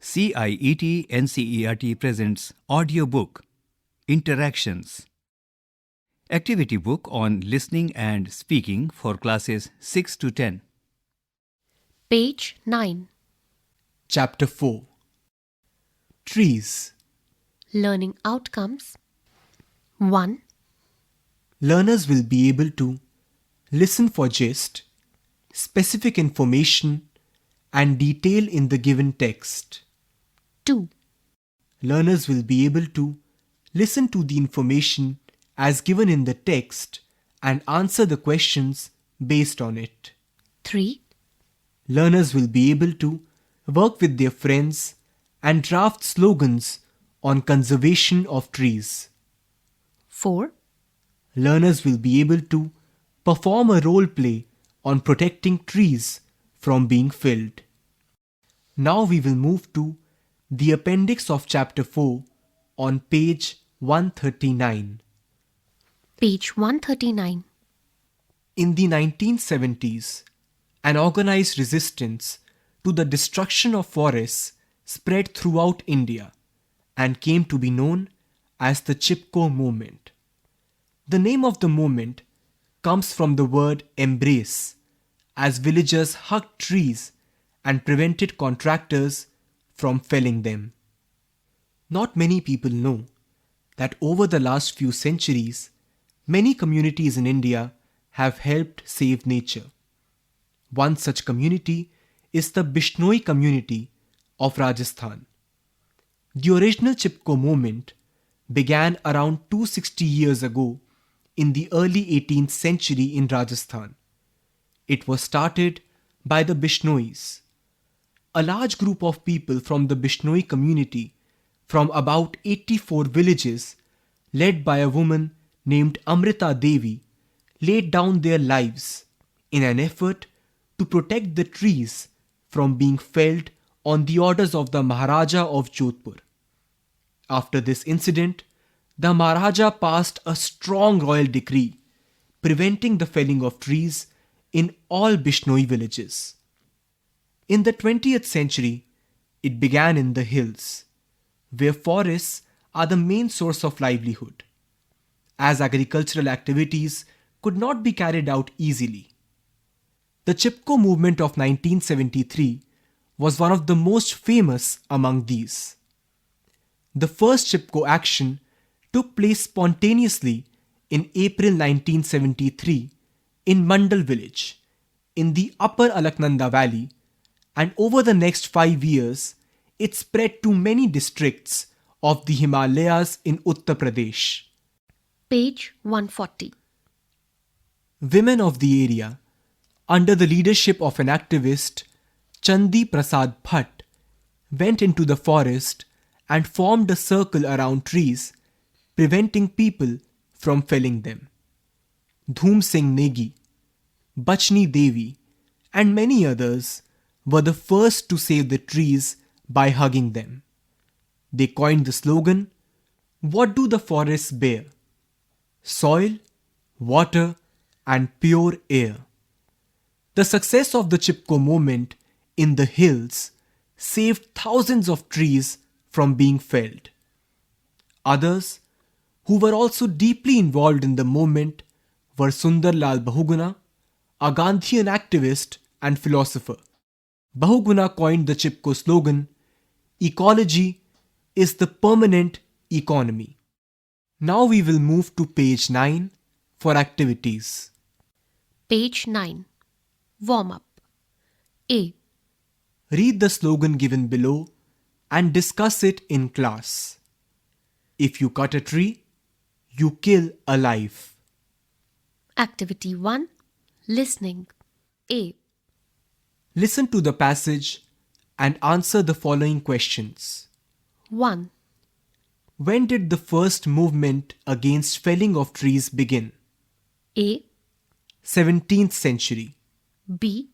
CIET NCERT presents audiobook Interactions. Activity book on listening and speaking for classes 6 to 10. Page 9. Chapter 4. Trees. Learning outcomes. 1. Learners will be able to listen for gist, specific information, and detail in the given text. 2. Learners will be able to listen to the information as given in the text and answer the questions based on it. 3. Learners will be able to work with their friends and draft slogans on conservation of trees. 4. Learners will be able to perform a role play on protecting trees from being felled. Now we will move to the appendix of Chapter 4 on page 139. Page 139. In the 1970s, an organized resistance to the destruction of forests spread throughout India and came to be known as the Chipko movement. The name of the movement comes from the word embrace, as villagers hugged trees and prevented contractors from felling them. Not many people know that over the last few centuries, many communities in India have helped save nature. One such community is the Bishnoi community of Rajasthan. The original Chipko movement began around 260 years ago in the early 18th century in Rajasthan. It was started by the Bishnois. A large group of people from the Bishnoi community from about 84 villages, led by a woman named Amrita Devi, laid down their lives in an effort to protect the trees from being felled on the orders of the Maharaja of Jodhpur. After this incident, the Maharaja passed a strong royal decree preventing the felling of trees in all Bishnoi villages. In the 20th century, it began in the hills, where forests are the main source of livelihood, as agricultural activities could not be carried out easily. The Chipko movement of 1973 was one of the most famous among these. The first Chipko action took place spontaneously in April 1973 in Mandal village in the upper Alaknanda valley, and over the next 5 years it spread to many districts of the Himalayas in Uttar Pradesh. Page 140. Women of the area, under the leadership of an activist, Chandi Prasad Bhatt, went into the forest and formed a circle around trees, preventing people from felling them. Dhoom Singh Negi, Bachni Devi, and many others were the first to save the trees by hugging them. They coined the slogan, "What do the forests bear? Soil, water, and pure air." The success of the Chipko movement in the hills saved thousands of trees from being felled. Others, who were also deeply involved in the movement, were Sundar Lal Bahuguna, a Gandhian activist and philosopher. Bahuguna coined the Chipko slogan, "Ecology is the permanent economy." Now we will move to page 9 for activities. Page 9. Warm up. A. Read the slogan given below and discuss it in class. If you cut a tree, you kill a life. Activity 1. Listening. A. Listen to the passage and answer the following questions. 1. When did the first movement against felling of trees begin? A. 17th century, B.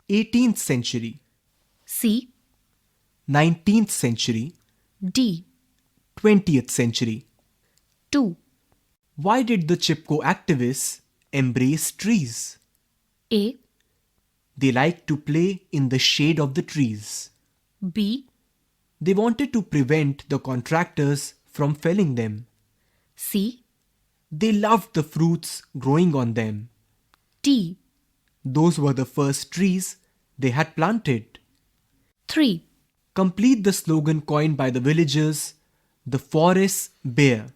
18th century, C. 19th century, D. 20th century. 2. Why did the Chipko activists embrace trees? A. They like to play in the shade of the trees. B. They wanted to prevent the contractors from felling them. C. They loved the fruits growing on them. D. Those were the first trees they had planted. 3. Complete the slogan coined by the villagers, the forests bare.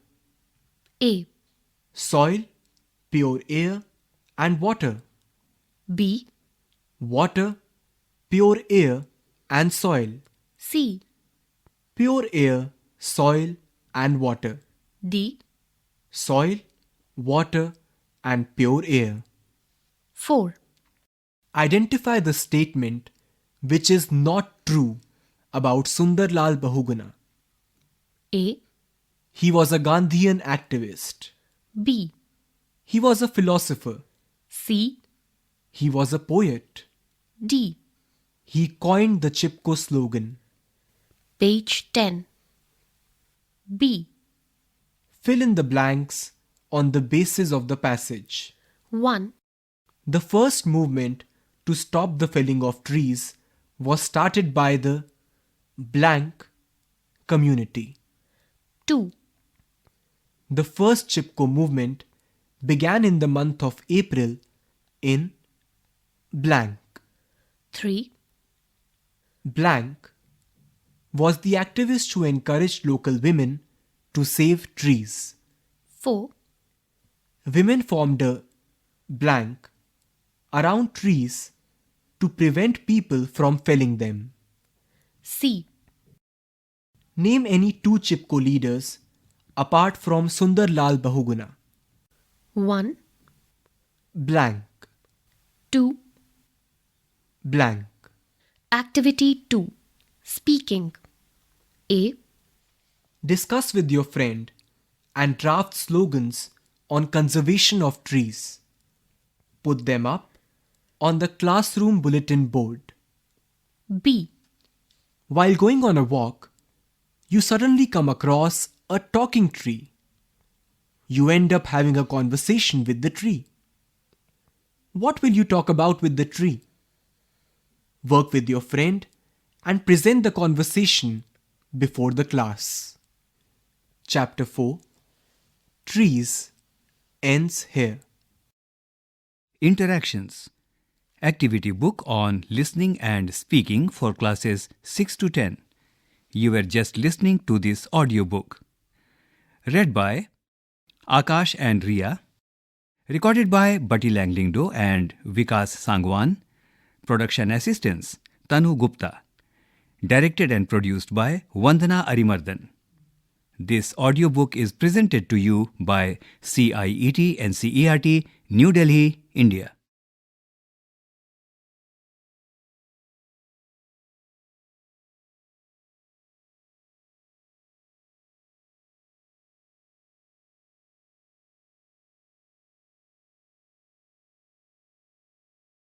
A. Soil, pure air and water. B. Water, pure air and soil. C. Pure air, soil and water. D. Soil, water and pure air. 4. Identify the statement which is not true about Sundarlal Bahuguna. A. He was a Gandhian activist. B. He was a philosopher. C. He was a poet. D. He coined the Chipko slogan. Page 10. B. Fill in the blanks on the basis of the passage. 1. The first movement to stop the felling of trees was started by the blank community. 2. The first Chipko movement began in the month of April in blank. 3. Blank was the activist who encouraged local women to save trees. 4. Women formed a blank around trees to prevent people from felling them. C. Name any two Chipko leaders apart from Sundarlal Bahuguna. 1. Blank. 2. Blank. Activity 2. Speaking. A. Discuss with your friend and draft slogans on conservation of trees. Put them up on the classroom bulletin board. B. While going on a walk, you suddenly come across a talking tree. You end up having a conversation with the tree. What will you talk about with the tree? Work with your friend and present the conversation before the class. Chapter 4. Trees ends here. Interactions. Activity book on listening and speaking for classes 6 to 10. You were just listening to this audiobook. Read by Akash and Riya. Recorded by Bati Langlingdo and Vikas Sangwan. Production assistants Tanu Gupta. Directed and produced by Vandana Arimardhan. This audiobook is presented to you by CIET NCERT, New Delhi, India.